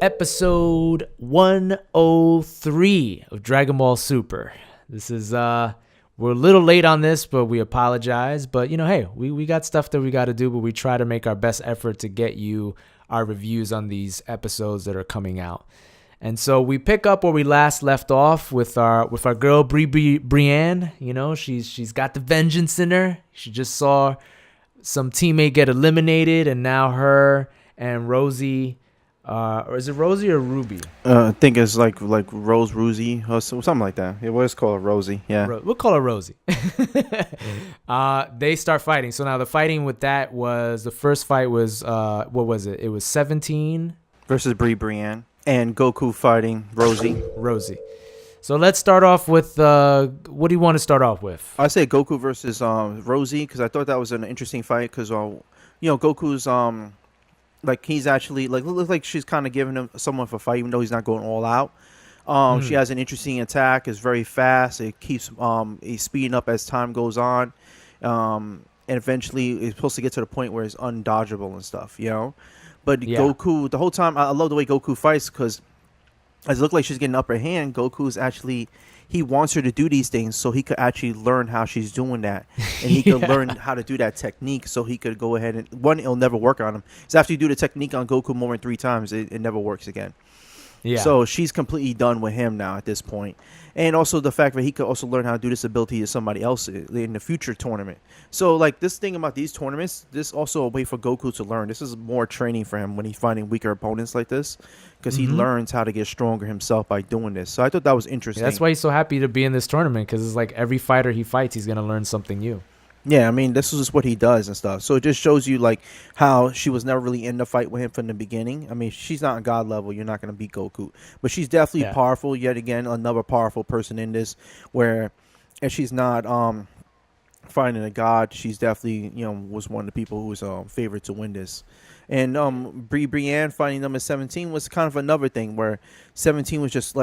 episode 103 of Dragon Ball Super. This is we're a little late on this, but we apologize. But hey, we got stuff that we got to do, but we try to make our best effort to get you our reviews on these episodes that are coming out. And so we pick up where we last left off with our girl Brienne. She's got the vengeance in her. She just saw some teammate get eliminated, and now her and Rosie. Or is it Rosie or Ruby? I think it's like Rose Rosie or something like that. It was called Rosie. Yeah, we'll call her Rosie. They start fighting. So now the fighting with that was the first fight was what was it? It was 17 versus Brienne and Goku fighting Rosie. So let's start off with what do you want to start off with? I say Goku versus Rosie because I thought that was an interesting fight because Goku's like he's actually looks like she's kind of giving him somewhat of a fight even though he's not going all out. She has an interesting attack. It's very fast. It keeps he's speeding up as time goes on, and eventually it's supposed to get to the point where it's undodgeable and stuff. But yeah. Goku, the whole time, I love the way Goku fights because as it looks like she's getting upper hand, Goku's actually, he wants her to do these things so he could actually learn how she's doing that. And he could learn how to do that technique so he could go ahead and, it'll never work on him. So after you do the technique on Goku more than 3 times, it never works again. Yeah. So she's completely done with him now at this point. And also the fact that he could also learn how to do this ability to somebody else in the future tournament. So this thing about these tournaments, this also a way for Goku to learn. This is more training for him when he's fighting weaker opponents like this because he learns how to get stronger himself by doing this. So I thought that was interesting. Yeah, that's why he's so happy to be in this tournament because it's like every fighter he fights, he's going to learn something new. Yeah, I mean, this is just what he does and stuff. So it just shows you, how she was never really in the fight with him from the beginning. I mean, she's not on God level. You're not going to beat Goku. But she's definitely powerful. Yet again, another powerful person in this where if she's not fighting a god, she's definitely, was one of the people who was favored to win this. And Brienne fighting number 17 was kind of another thing where 17 was just,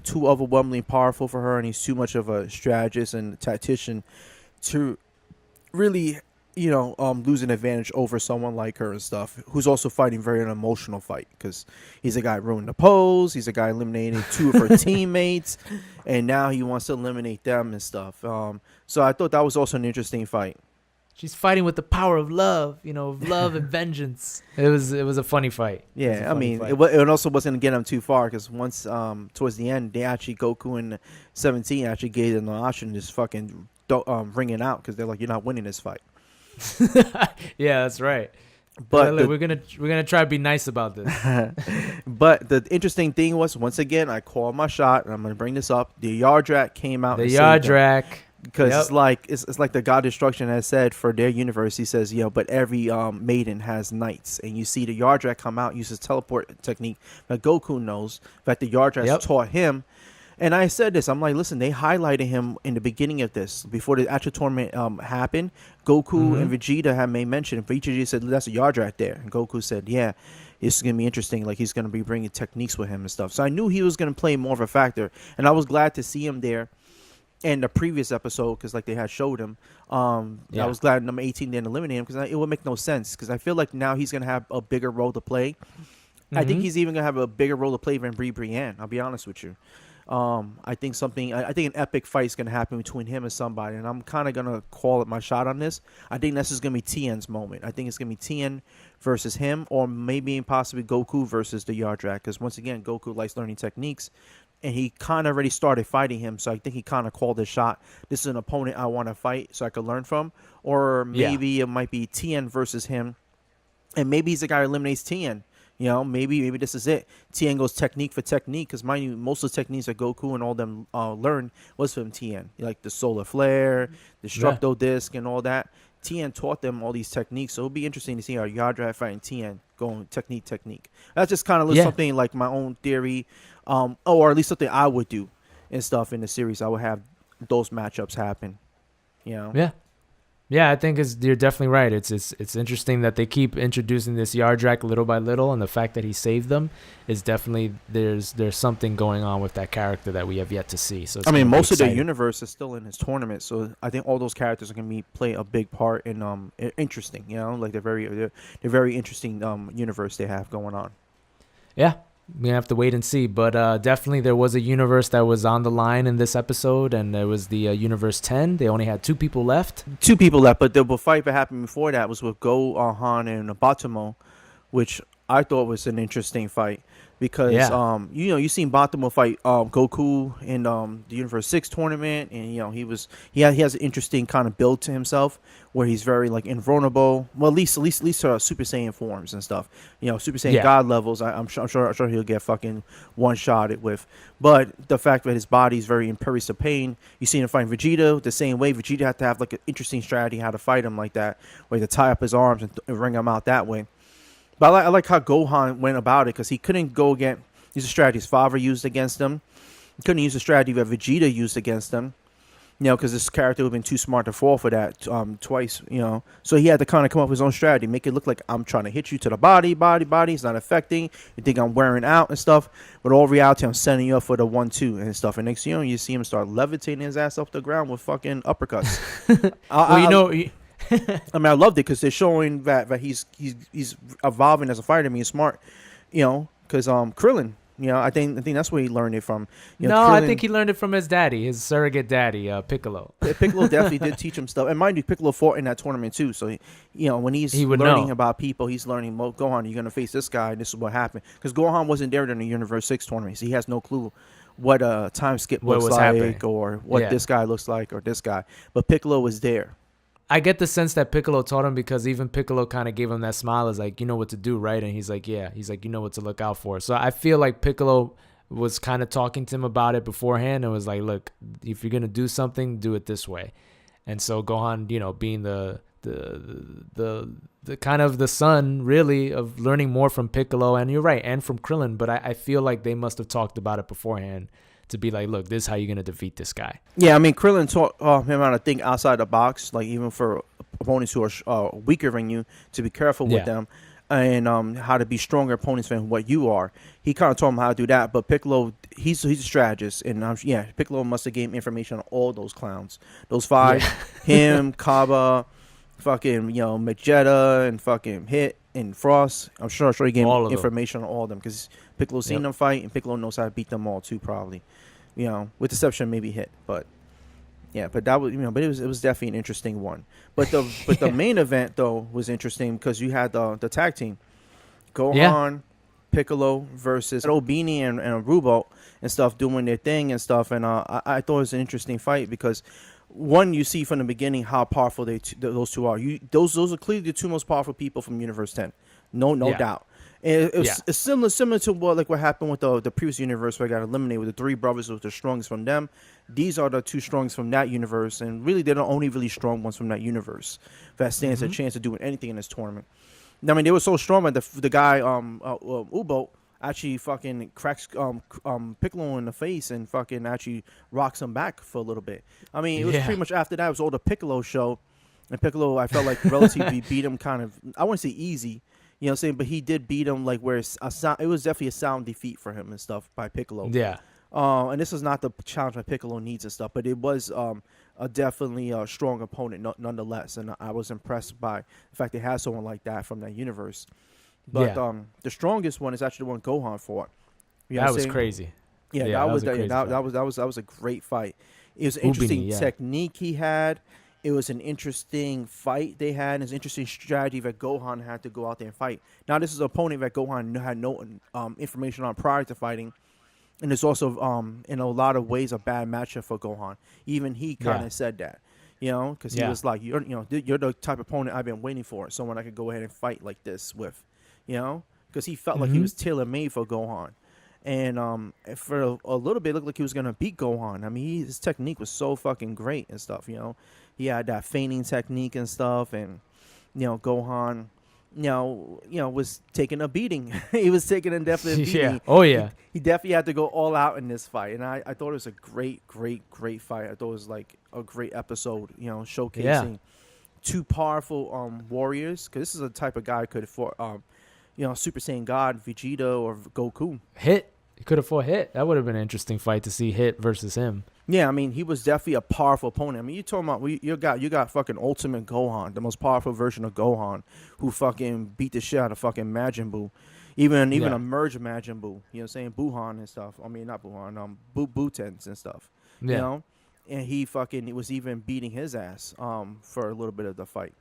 too overwhelmingly powerful for her, and he's too much of a strategist and tactician to really, lose an advantage over someone like her and stuff, who's also fighting very an emotional fight because he's a guy ruining the pose. He's a guy eliminating 2 of her teammates, and now he wants to eliminate them and stuff. So I thought that was also an interesting fight. She's fighting with the power of love, of love and vengeance. It was a funny fight. Yeah, I mean, it also wasn't getting them too far because once towards the end, they actually Goku and 17 actually gave them the option to just fucking ringing out because they're like, you're not winning this fight. Yeah, that's right. But we're gonna try to be nice about this. But the interesting thing was, once again, I called my shot, and I'm gonna bring this up. The Yardrak came out. The Yardrak, because it's like the God Destruction has said for their universe. He says, but every maiden has knights, and you see the Yardrak come out, uses teleport technique that Goku knows. In fact, the Yardrak taught him. And I said this, I'm like, listen, they highlighted him in the beginning of this. Before the actual tournament happened, Goku and Vegeta had made mention. Vegeta said, that's a Yardrak there. And Goku said, yeah, this is going to be interesting. He's going to be bringing techniques with him and stuff. So I knew he was going to play more of a factor. And I was glad to see him there in the previous episode because, they had showed him. I was glad number 18 didn't eliminate him because it would make no sense. Because I feel like now he's going to have a bigger role to play. I think he's even going to have a bigger role to play than Brienne. I'll be honest with you. I think an epic fight is going to happen between him and somebody, and I'm kind of going to call it my shot on this. I think this is going to be Tien's moment. I think it's going to be Tien versus him, or maybe possibly Goku versus the Yardrak, because once again, Goku likes learning techniques, and he kind of already started fighting him, so I think he kind of called his shot. This is an opponent I want to fight so I could learn from, or maybe it might be Tien versus him, and maybe he's the guy who eliminates Tien. Maybe this is it. Tien goes technique for technique because, mind you, most of the techniques that Goku and all them learned was from Tien. Like the solar flare, the Destructo disc, and all that. Tien taught them all these techniques, so it'll be interesting to see how Yardrak fighting Tien going technique. That's just kind of something like my own theory, or at least something I would do and stuff in the series. I would have those matchups happen. Yeah, I think you're definitely right. It's interesting that they keep introducing this Yardrak little by little, and the fact that he saved them is definitely there's something going on with that character that we have yet to see. So most of the universe is still in his tournament, so I think all those characters are going to play a big part in interesting. They're very interesting universe they have going on. Yeah, we have to wait and see. But definitely there was a universe that was on the line in this episode, and there was the Universe 10. They only had 2 people left. 2 people left, but the fight that happened before that was with Gohan and Batomo, which I thought was an interesting fight because you seen Batomo fight Goku in the Universe 6 tournament, and he has an interesting kind of build to himself where he's very like invulnerable. Well, at least Super Saiyan forms and stuff. Super Saiyan God levels. I'm sure he'll get fucking one shotted with. But the fact that his body's very impervious to pain, you see him fighting Vegeta the same way. Vegeta had to have like an interesting strategy how to fight him like that, where he had to tie up his arms and ring him out that way. But I like how Gohan went about it because he couldn't go use a strategy his father used against him. He couldn't use a strategy that Vegeta used against him. Because this character would have been too smart to fall for that twice. So he had to kind of come up with his own strategy, make it look like I'm trying to hit you to the body. It's not affecting. You think I'm wearing out and stuff, but all reality, I'm setting you up for the 1-2 and stuff. And next, you see him start levitating his ass off the ground with fucking uppercuts. I mean, I loved it because they're showing that he's evolving as a fighter. I mean, he's smart, because Krillin. I think that's where he learned it from. Krillin, I think he learned it from his daddy, his surrogate daddy, Piccolo. Piccolo definitely did teach him stuff. And mind you, Piccolo fought in that tournament too. So, when he's learning about people, he's learning, Gohan, you're going to face this guy, and this is what happened. Because Gohan wasn't there during the Universe 6 tournament, so he has no clue what a time skip looks like happening. Or what this guy looks like or this guy. But Piccolo was there. I get the sense that Piccolo taught him because even Piccolo kind of gave him that smile. Is like, you know what to do, right? And he's like, yeah. He's like, you know what to look out for. So I feel like Piccolo was kind of talking to him about it beforehand and was like, look, if you're going to do something, do it this way. And so Gohan, being the kind of the son, really, of learning more from Piccolo. And you're right, and from Krillin. But I feel like they must have talked about it beforehand to be like, look, this is how you're going to defeat this guy. Yeah, I mean, Krillin taught him how to think outside the box, like even for opponents who are weaker than you, to be careful with them, and how to be stronger opponents than what you are. He kind of taught him how to do that, but Piccolo, he's a strategist, and Piccolo must have gave information on all those clowns. Those 5, him, Kaba, fucking, Vegeta, and fucking Hit, and Frost. I'm sure he gave information on all of them, because Piccolo's seen them fight, and Piccolo knows how to beat them all too, probably. With the exception maybe Hit, but that was but it was definitely an interesting one. But the main event though was interesting because you had the tag team, Gohan, Piccolo versus Obini and Rubo and stuff doing their thing and stuff, and I thought it was an interesting fight because one, you see from the beginning how powerful those two are. Those are clearly the 2 most powerful people from Universe 10, no doubt. And it's similar to what happened with the previous universe where I got eliminated with the 3 brothers who were the strongest from them. These are the 2 strongest from that universe, and really they're the only really strong ones from that universe that stands a chance of doing anything in this tournament. I mean, they were so strong that the guy U-Boat actually fucking cracks Piccolo in the face and fucking actually rocks him back for a little bit. I mean, it was pretty much after that it was all the Piccolo show, and Piccolo I felt like relatively beat him kind of, I wouldn't say easy. You know what I'm saying? But he did beat him where it was definitely a sound defeat for him and stuff by Piccolo. Yeah. And this is not the challenge that Piccolo needs and stuff, but it was definitely a strong opponent nonetheless. And I was impressed by the fact they had someone like that from that universe. But the strongest one is actually the one Gohan fought. That was crazy. Yeah, that was a great fight. It was an interesting technique he had. It was an interesting fight they had. It was an interesting strategy that Gohan had to go out there and fight. Now, this is an opponent that Gohan had no information on prior to fighting. And it's also, in a lot of ways, a bad matchup for Gohan. Even he kind of said that, because he was like, you're the type of opponent I've been waiting for, someone I could go ahead and fight like this with, because he felt like he was tailor-made for Gohan. And for a little bit, it looked like he was going to beat Gohan. I mean, his technique was so fucking great and stuff, He had that feigning technique and stuff, and, Gohan, was taking a beating. He was taking a definite beating. Yeah. Oh, yeah. He definitely had to go all out in this fight. And I thought it was a great, great, great fight. I thought it was like a great episode, showcasing 2 powerful warriors. Because this is a type of guy who could afford, Super Saiyan God, Vegeta, or Goku. Hit. He could have fought Hit. That would have been an interesting fight to see Hit versus him. Yeah, I mean, he was definitely a powerful opponent. I mean, you're talking about you got fucking Ultimate Gohan, the most powerful version of Gohan, who fucking beat the shit out of fucking Majin Buu. even Yeah. a merge Majin Buu. You know what I'm saying? Buhan and stuff. I mean, not Buhan. Butens and stuff. You Yeah. know, and he fucking was even beating his ass for a little bit of the fight.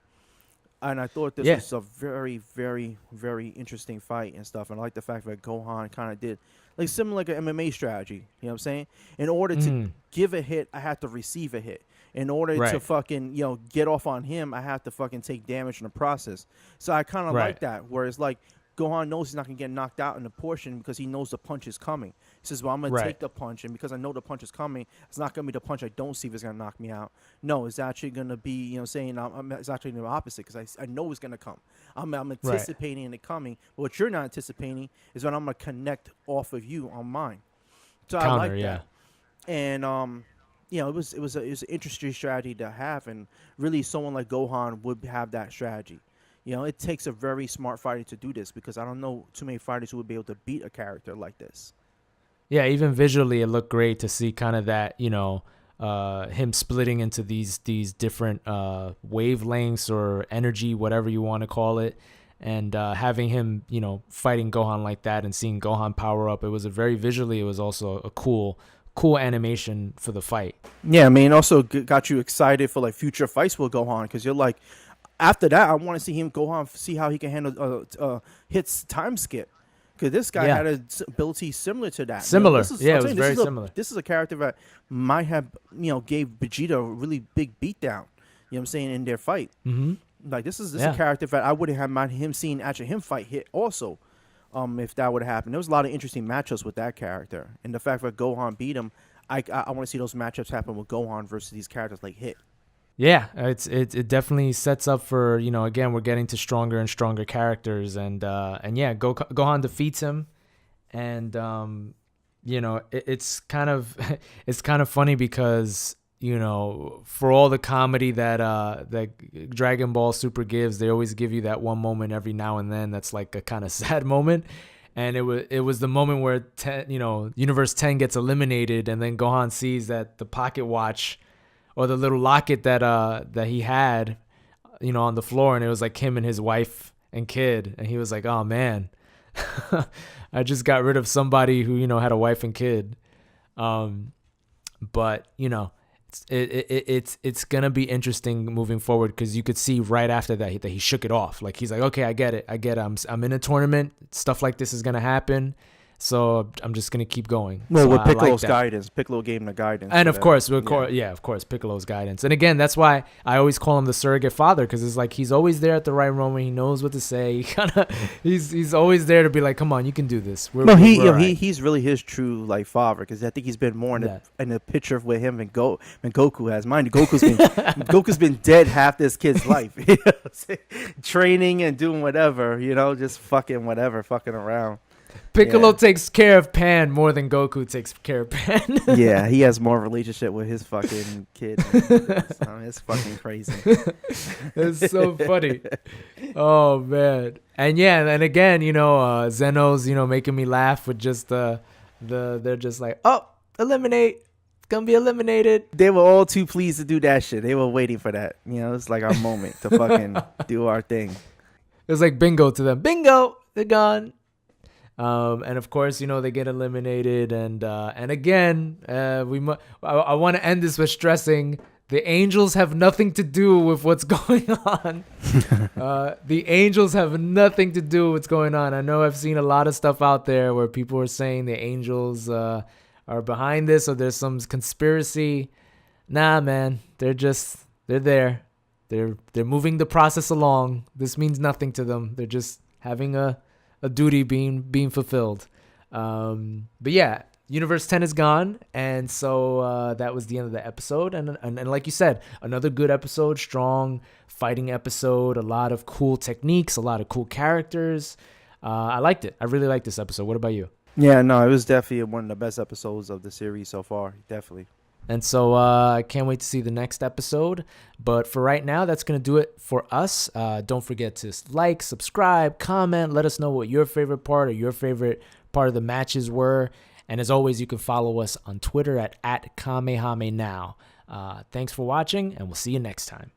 And I thought this Yeah. was a very, very, very interesting fight and stuff. And I like the fact that Gohan kind of did like similar like an MMA strategy. You know what I'm saying? In order to give a hit, I have to receive a hit. In order to Right. fucking get off on him, I have to fucking take damage in the process. So I kind of Right. like that. Whereas like Gohan knows he's not gonna get knocked out in the portion because he knows the punch is coming. He says, "Well, I'm gonna Right. take the punch, and because I know the punch is coming, it's not gonna be the punch I don't see if it's gonna knock me out. No, it's actually gonna be, it's actually the opposite because I know it's gonna come. I'm anticipating it coming. But what you're not anticipating is when I'm gonna connect off of you on mine. So I Counter, like yeah. that. And it was an interesting strategy to have, and really someone like Gohan would have that strategy. It takes a very smart fighter to do this because I don't know too many fighters who would be able to beat a character like this. Yeah, even visually, it looked great to see kind of that, him splitting into these different wavelengths or energy, whatever you want to call it, and having him, fighting Gohan like that and seeing Gohan power up. It was it was also a cool animation for the fight. Yeah, I mean, also got you excited for like future fights with Gohan because you're like, after that, I want to see him Gohan see how he can handle hits time skip. Because this guy had an ability similar to that. Similar. It was very similar. This is a character that might have, gave Vegeta a really big beatdown, you know what I'm saying, in their fight. Mm-hmm. Like, this is a character that I wouldn't have mind him seeing actually him fight hit also, if that would have happened. There was a lot of interesting matchups with that character. And the fact that Gohan beat him, I want to see those matchups happen with Gohan versus these characters like Hit. Yeah, it definitely sets up for, again, we're getting to stronger and stronger characters, and yeah, Gohan defeats him, and it's kind of funny because for all the comedy that Dragon Ball Super gives, they always give you that one moment every now and then that's like a kind of sad moment. And it was the moment where Universe 10 gets eliminated, and then Gohan sees that the pocket watch or the little locket that he had, on the floor, and it was like him and his wife and kid, and he was like, "Oh man, I just got rid of somebody who had a wife and kid." But it's gonna be interesting moving forward because you could see right after that he shook it off. Like he's like, "Okay, I get it. I'm in a tournament. Stuff like this is gonna happen. So I'm just gonna keep going." Well, so with Piccolo's like guidance, Piccolo gave him the guidance, and of course, Piccolo's guidance. And again, that's why I always call him the surrogate father, because it's like he's always there at the right moment. He knows what to say. He's always there to be like, "Come on, you can do this." He's really his true like father, because I think he's been more in the picture with him and Goku has. Mind you, Goku's been dead half this kid's life, training and doing whatever, just fucking around. Piccolo takes care of Pan more than Goku takes care of Pan. Yeah, he has more relationship with his fucking kid. It's fucking crazy. It's so funny. Oh man. And yeah, and again, Zeno's, making me laugh with just they're just like, "Oh, eliminate. It's gonna be eliminated." They were all too pleased to do that shit. They were waiting for that. It's like our moment to fucking do our thing. It was like bingo to them. Bingo, they're gone. And of course, they get eliminated, and again, I want to end this with stressing the Angels have nothing to do with what's going on. The Angels have nothing to do with what's going on. I know I've seen a lot of stuff out there where people are saying the Angels are behind this, or there's some conspiracy. Nah, man, they're there. They're moving the process along. This means nothing to them. They're just having a duty being fulfilled. But yeah, Universe 10 is gone, and so that was the end of the episode. And like you said, another good episode, strong fighting episode, a lot of cool techniques, a lot of cool characters. I liked it. I really liked this episode. What about you? Yeah, no, it was definitely one of the best episodes of the series so far. Definitely. And so I can't wait to see the next episode. But for right now, that's going to do it for us. Don't forget to like, subscribe, comment. Let us know what your favorite part or your favorite part of the matches were. And as always, you can follow us on Twitter at KAMEHAME Now. Thanks for watching, and we'll see you next time.